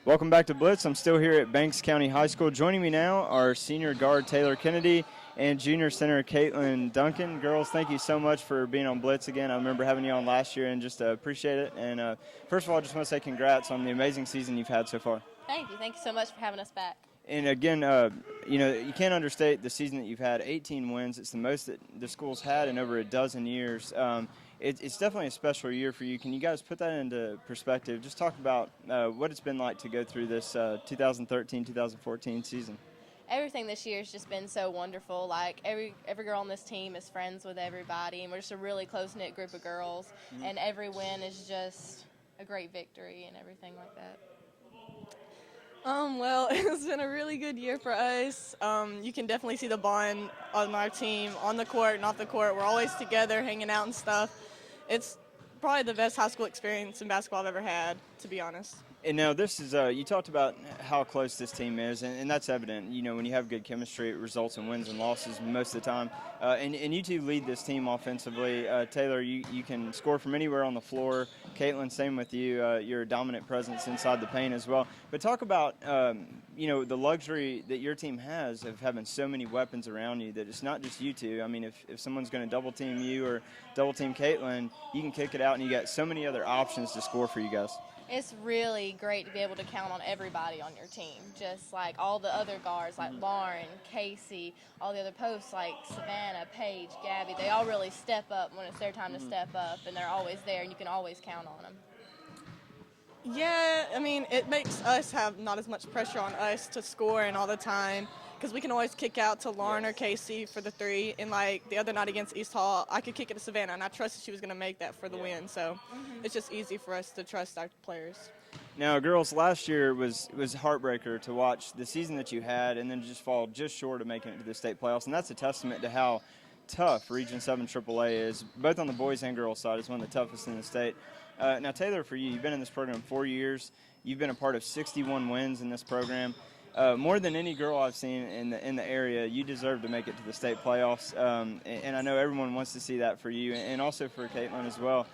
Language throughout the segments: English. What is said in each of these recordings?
Welcome back to Blitz. I'm still here at Banks County High School. Joining me now are senior guard Taylor Kennedy and junior center Kaitlyn Duncan. Girls, thank you so much for being on Blitz again. I remember having you on last year and just appreciate it. And first of all, I just want to say congrats on the amazing season you've had so far. Thank you. Thank you so much for having us back. And again, you can't understate the season that you've had. 18 wins. It's the most that the school's had in over a dozen years. It's definitely a special year for you. Can you guys put that into perspective? Just talk about what it's been like to go through this 2013-2014 season. Everything this year has just been so wonderful. Like every girl on this team is friends with everybody, and we're just a really close-knit group of girls. Mm-hmm. And every win is just a great victory and everything like that. Well, it's been a really good year for us. You can definitely see the bond on our team, on the court and off the court. We're always together, hanging out and stuff. It's probably the best high school experience in basketball I've ever had, to be honest. And now this is, you talked about how close this team is, and that's evident. You know, when you have good chemistry, it results in wins and losses most of the time. And you two lead this team offensively. Taylor, you can score from anywhere on the floor. Kaitlyn, same with you. You're a dominant presence inside the paint as well. But talk about, the luxury that your team has of having so many weapons around you that it's not just you two. I mean, if someone's going to double-team you or double-team Kaitlyn, you can kick it out, and you got so many other options to score for you guys. It's really great to be able to count on everybody on your team, just like all the other guards like Lauren, Casey, all the other posts like Savannah, Paige, Gabby. They all really step up when it's their time to step up, and they're always there, and you can always count on them. Yeah, I mean, it makes us have not as much pressure on us to score and all the time, because we can always kick out to Lauren or Casey for the three. And like the other night against East Hall, I could kick it to Savannah, and I trusted she was going to make that for the win. So it's just easy for us to trust our players. Now, girls, last year was a heartbreaker to watch the season that you had and then just fall just short of making it to the state playoffs. And that's a testament to how tough Region 7 AAA is, both on the boys and girls side. It's one of the toughest in the state. Now, Taylor, for you, you've been in this program 4 years. You've been a part of 61 wins in this program. More than any girl I've seen in the area, you deserve to make it to the state playoffs. And I know everyone wants to see that for you and also for Kaitlyn as well,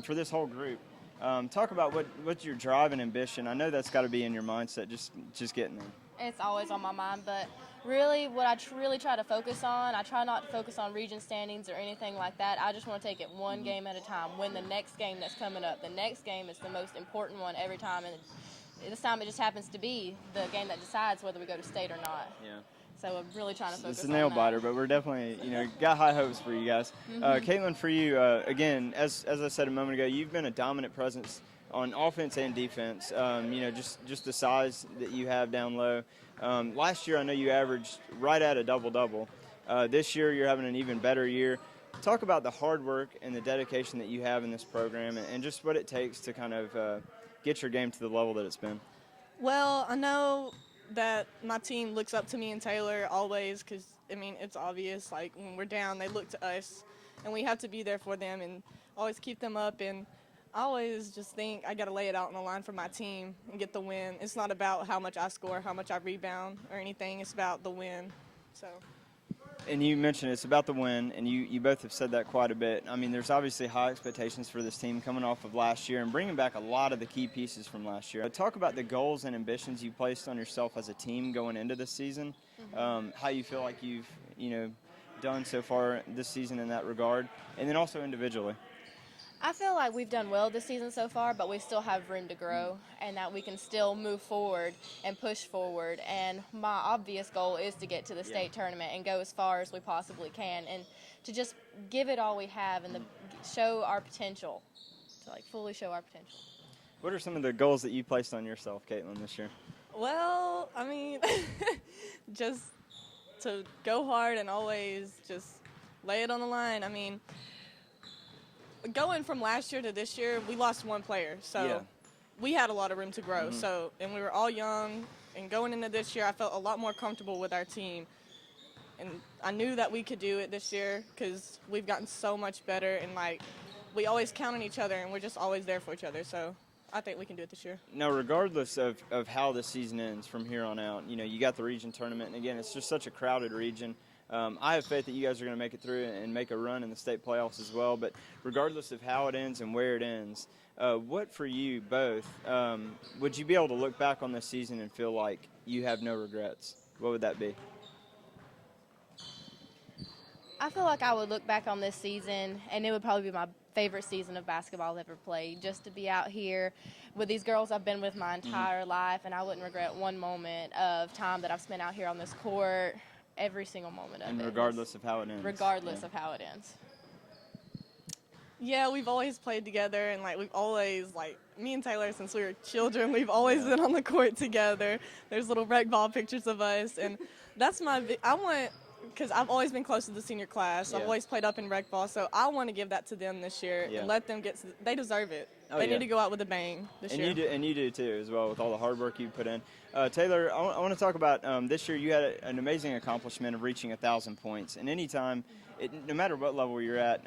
for this whole group. Talk about what's your drive and ambition. I know that's got to be in your mindset, just getting there. It's always on my mind, but really what I really try to focus on, I try not to focus on region standings or anything like that. I just want to take it one game at a time, win the next game that's coming up. The next game is the most important one every time, and this time it just happens to be the game that decides whether we go to state or not. Yeah. So I'm really trying to focus on that. It's a nail biter, but we're definitely, got high hopes for you guys. Kaitlyn, for you, again, as I said a moment ago, you've been a dominant presence on offense and defense. Just the size that you have down low. Last year, I know you averaged right at a double-double. This year, you're having an even better year. Talk about the hard work and the dedication that you have in this program and just what it takes to kind of get your game to the level that it's been. Well, I know that my team looks up to me and Taylor always because, I mean, it's obvious. Like, when we're down, they look to us, and we have to be there for them and always keep them up. And I always just think I got to lay it out on the line for my team and get the win. It's not about how much I score, how much I rebound or anything. It's about the win. So. And you mentioned it's about the win, and you both have said that quite a bit. I mean, there's obviously high expectations for this team coming off of last year and bringing back a lot of the key pieces from last year. Talk about the goals and ambitions you placed on yourself as a team going into this season, how you feel like you've done so far this season in that regard, and then also individually. I feel like we've done well this season so far, but we still have room to grow and that we can still move forward and push forward. And my obvious goal is to get to the state tournament and go as far as we possibly can and to just give it all we have and show our potential, to fully show our potential. What are some of the goals that you placed on yourself, Kaitlyn, this year? Well, I mean, just to go hard and always just lay it on the line. I mean, going from last year to this year, we lost one player, so we had a lot of room to grow. So, and we were all young, and going into this year, I felt a lot more comfortable with our team. And I knew that we could do it this year because we've gotten so much better, and we always count on each other, and we're just always there for each other. So I think we can do it this year. Now, regardless of how the season ends from here on out, you got the region tournament, and again, it's just such a crowded region. I have faith that you guys are going to make it through and make a run in the state playoffs as well. But regardless of how it ends and where it ends, what for you both, would you be able to look back on this season and feel like you have no regrets? What would that be? I feel like I would look back on this season, and it would probably be my favorite season of basketball I've ever played, just to be out here with these girls I've been with my entire life, and I wouldn't regret one moment of time that I've spent out here on this court, every single moment of it. And regardless of how it ends. Regardless of how it ends. Yeah, we've always played together, and we've always, me and Taylor, since we were children, we've always been on the court together. There's little rec ball pictures of us, and that's because I've always been close to the senior class. I've always played up in rec ball, so I want to give that to them this year and let them they deserve it. They need to go out with a bang this year. You do too, as well, with all the hard work you put in. Taylor, I want to talk about this year. You had an amazing accomplishment of reaching 1,000 points. And anytime, no matter what level you're at,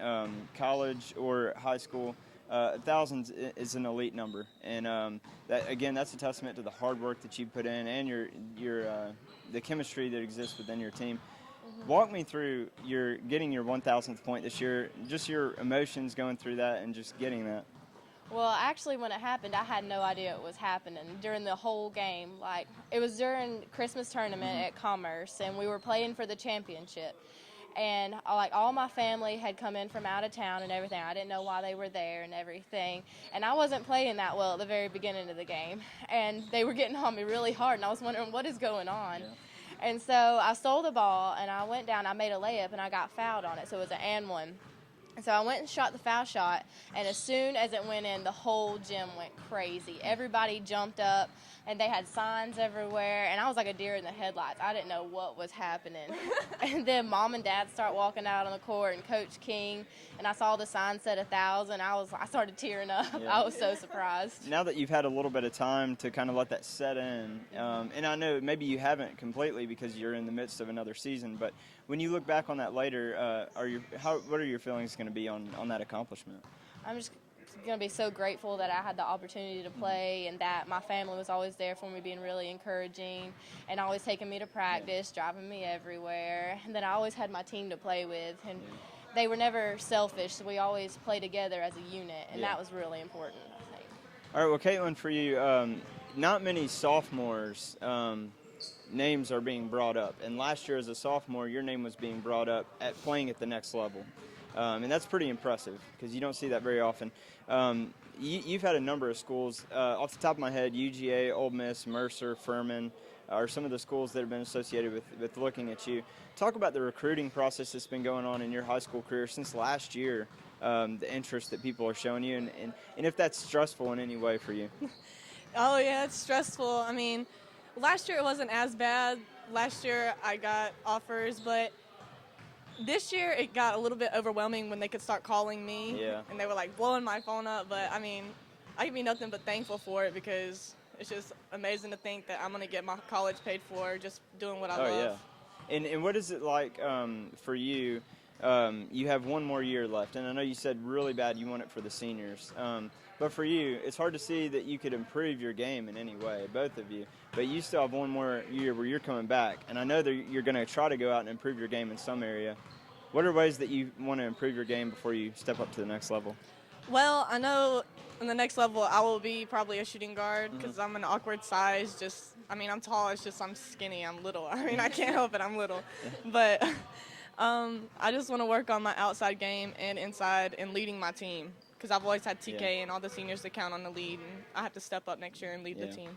college or high school, 1,000 is an elite number. And that's a testament to the hard work that you put in and the chemistry that exists within your team. Walk me through getting your 1,000th point this year, just your emotions going through that and just getting that. Well, actually, when it happened, I had no idea it was happening during the whole game. It was during Christmas tournament at Commerce, and we were playing for the championship. And, all my family had come in from out of town and everything. I didn't know why they were there and everything. And I wasn't playing that well at the very beginning of the game. And they were getting on me really hard, and I was wondering what is going on. Yeah. And so I stole the ball, and I went down. I made a layup, and I got fouled on it, so it was an and one. And so I went and shot the foul shot, and as soon as it went in, the whole gym went crazy. Everybody jumped up, and they had signs everywhere, and I was like a deer in the headlights. I didn't know what was happening. And then Mom and Dad start walking out on the court, and Coach King, and I saw the sign said 1,000. I started tearing up. Yeah. I was so surprised. Now that you've had a little bit of time to kind of let that set in, and I know maybe you haven't completely because you're in the midst of another season, but when you look back on that later, what are your feelings going to be on that accomplishment? I'm just going to be so grateful that I had the opportunity to play and that my family was always there for me, being really encouraging and always taking me to practice, driving me everywhere. And then I always had my team to play with, and they were never selfish, so we always played together as a unit, and that was really important, I think. All right, well, Kaitlyn, for you, not many sophomores' names are being brought up. And last year as a sophomore, your name was being brought up at playing at the next level. And that's pretty impressive because you don't see that very often. You've had a number of schools. Off the top of my head, UGA, Ole Miss, Mercer, Furman are some of the schools that have been associated with looking at you. Talk about the recruiting process that's been going on in your high school career since last year, the interest that people are showing you, and if that's stressful in any way for you. Oh, yeah, it's stressful. I mean, last year it wasn't as bad. Last year I got offers, but this year it got a little bit overwhelming when they could start calling me. Yeah. And they were blowing my phone up. But I mean, I can be nothing but thankful for it because it's just amazing to think that I'm going to get my college paid for just doing what I love. Oh, yeah. And what is it like for you? You have one more year left, and I know you said really bad you want it for the seniors. But for you, it's hard to see that you could improve your game in any way, both of you. But you still have one more year where you're coming back, and I know that you're going to try to go out and improve your game in some area. What are ways that you want to improve your game before you step up to the next level? Well, I know in the next level I will be probably a shooting guard because I'm an awkward size. I'm tall, it's just I'm skinny, I'm little. I mean, I can't help it, I'm little. But I just want to work on my outside game and inside and leading my team because I've always had TK and all the seniors to count on the lead, and I have to step up next year and lead the team.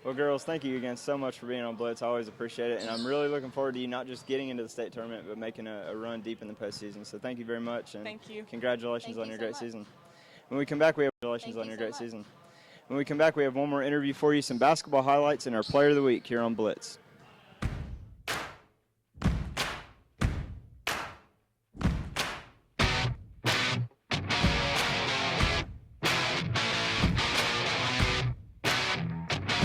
Well, girls, thank you again so much for being on Blitz. I always appreciate it, and I'm really looking forward to you not just getting into the state tournament but making a run deep in the postseason. So thank you very much, and thank you. Congratulations on your great season. When we come back, we have congratulations on your great season. When we come back, we have one more interview for you, some basketball highlights, and our Player of the Week here on Blitz.